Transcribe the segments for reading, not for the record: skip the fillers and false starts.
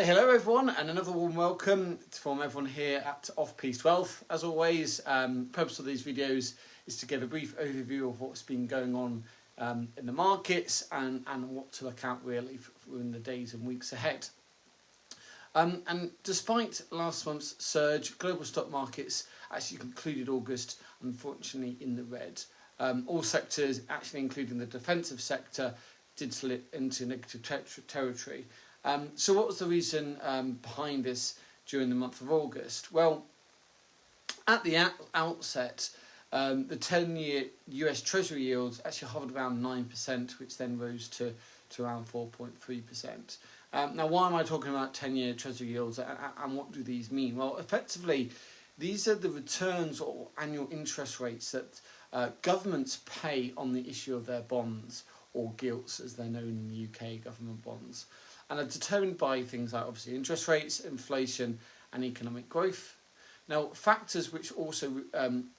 Hello everyone, and another warm welcome from everyone here at Off-Piste Wealth. As always, the purpose of these videos is to give a brief overview of what's been going on in the markets and what to look out really in the days and weeks ahead. And despite last month's surge, global stock markets actually concluded August, unfortunately, in the red. All sectors, actually including the defensive sector, did slip into negative territory. So what was the reason behind this during the month of August? Well, at the outset, the 10-year US Treasury yields actually hovered around 9%, which then rose to around 4.3%. Now, why am I talking about 10-year Treasury yields and what do these mean? Well, effectively, these are the returns or annual interest rates that governments pay on the issue of their bonds, or gilts as they're known in the UK, government bonds, and are determined by things like obviously interest rates, inflation and economic growth. Now, factors which also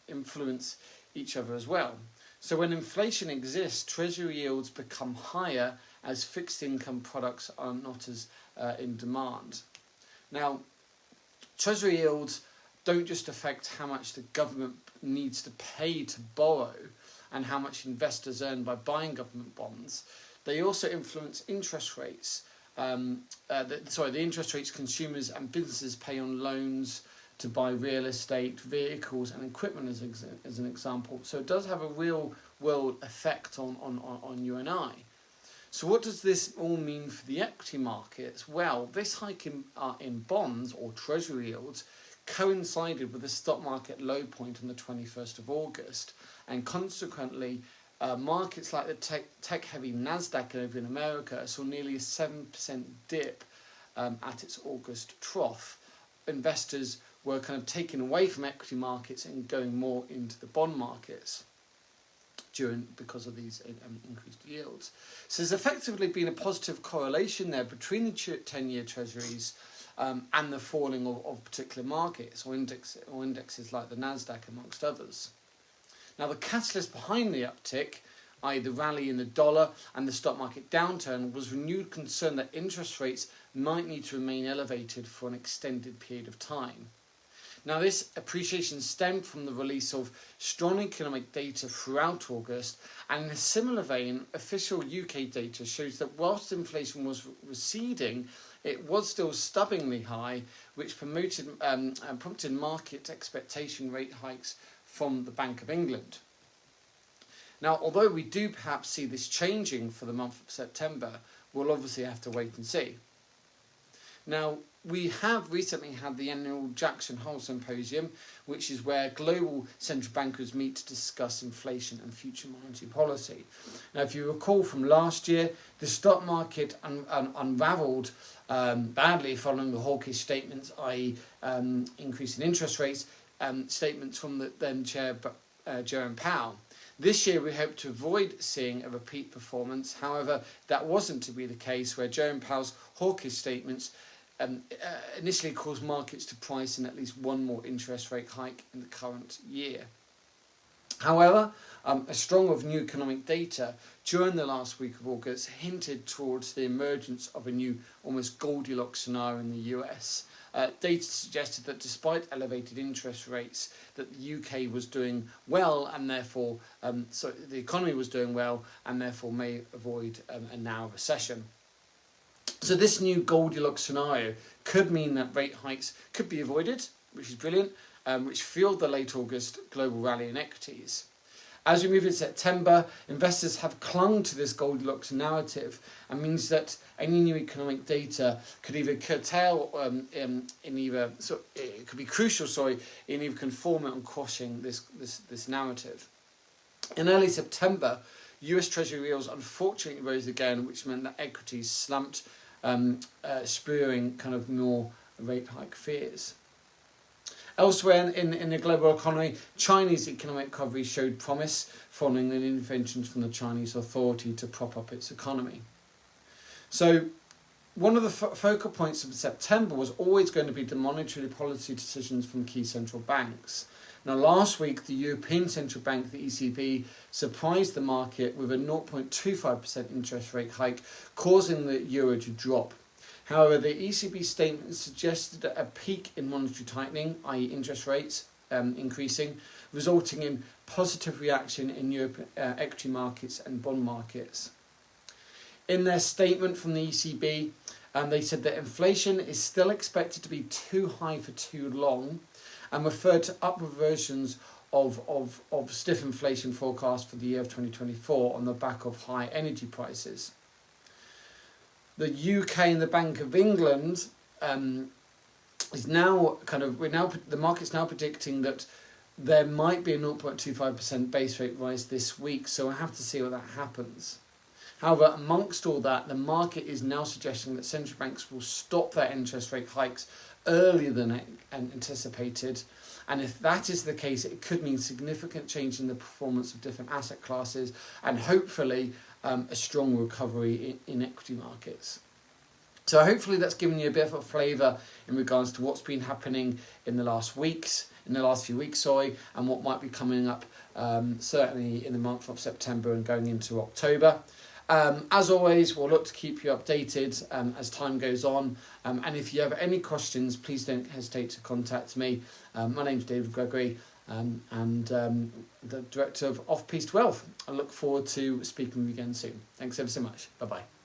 influence each other as well. So when inflation exists, Treasury yields become higher as fixed income products are not as in demand. Now, Treasury yields don't just affect how much the government needs to pay to borrow and how much investors earn by buying government bonds. They also influence interest rates. The interest rates consumers and businesses pay on loans to buy real estate, vehicles and equipment as an example. So it does have a real world effect on you and I. So what does this all mean for the equity markets? Well, this hike in bonds or treasury yields coincided with the stock market low point on the 21st of August, and consequently markets like the tech-heavy Nasdaq over in America saw nearly a 7% dip at its August trough. Investors were kind of taken away from equity markets and going more into the bond markets because of these increased yields. So there's effectively been a positive correlation there between the 10-year treasuries and the falling of particular markets or indexes like the Nasdaq, amongst others. Now, the catalyst behind the uptick, i.e. the rally in the dollar and the stock market downturn, was renewed concern that interest rates might need to remain elevated for an extended period of time. Now, this appreciation stemmed from the release of strong economic data throughout August, and in a similar vein, official UK data shows that whilst inflation was receding, it was still stubbornly high, which prompted market expectation rate hikes from the Bank of England. Now, although we do perhaps see this changing for the month of September, we'll obviously have to wait and see. Now, we have recently had the annual Jackson Hole Symposium, which is where global central bankers meet to discuss inflation and future monetary policy. Now, if you recall from last year, the stock market unravelled badly following the hawkish statements, i.e. increase in interest rates, statements from the then Chair Jerome Powell. This year we hope to avoid seeing a repeat performance. However, that wasn't to be the case, where Jerome Powell's hawkish statements initially caused markets to price in at least one more interest rate hike in the current year. However, a strong of new economic data during the last week of August hinted towards the emergence of a new almost Goldilocks scenario in the US. Data suggested that despite elevated interest rates, that the UK was doing well, and therefore, the economy was doing well, and therefore may avoid a now recession. So this new Goldilocks scenario could mean that rate hikes could be avoided, which is brilliant, which fueled the late August global rally in equities. As we move into September, investors have clung to this Goldilocks narrative, and means that any new economic data could either curtail, it could be crucial, in either conforming or quashing this narrative. In early September, US Treasury yields unfortunately rose again, which meant that equities slumped, spurring kind of more rate hike fears. Elsewhere in the global economy, Chinese economic recovery showed promise following an intervention from the Chinese authority to prop up its economy. So one of the focal points of September was always going to be the monetary policy decisions from key central banks. Now, last week, the European Central Bank, the ECB, surprised the market with a 0.25% interest rate hike, causing the euro to drop. However, the ECB statement suggested a peak in monetary tightening, i.e. interest rates increasing, resulting in positive reaction in European equity markets and bond markets. In their statement from the ECB, they said that inflation is still expected to be too high for too long, and referred to upward versions of stiff inflation forecast for the year of 2024 on the back of high energy prices. The UK and the Bank of England is now the market's now predicting that there might be a 0.25% base rate rise this week, so we'll have to see what that happens. However, amongst all that, the market is now suggesting that central banks will stop their interest rate hikes earlier than anticipated, and if that is the case, it could mean significant change in the performance of different asset classes and hopefully a strong recovery in equity markets. So hopefully that's given you a bit of a flavour in regards to what's been happening in the last few weeks, and what might be coming up certainly in the month of September and going into October. As always, we'll look to keep you updated as time goes on. And if you have any questions, please don't hesitate to contact me. My name's David Gregory, and the Director of Off-Piste Wealth. I look forward to speaking with you again soon. Thanks ever so much. Bye-bye.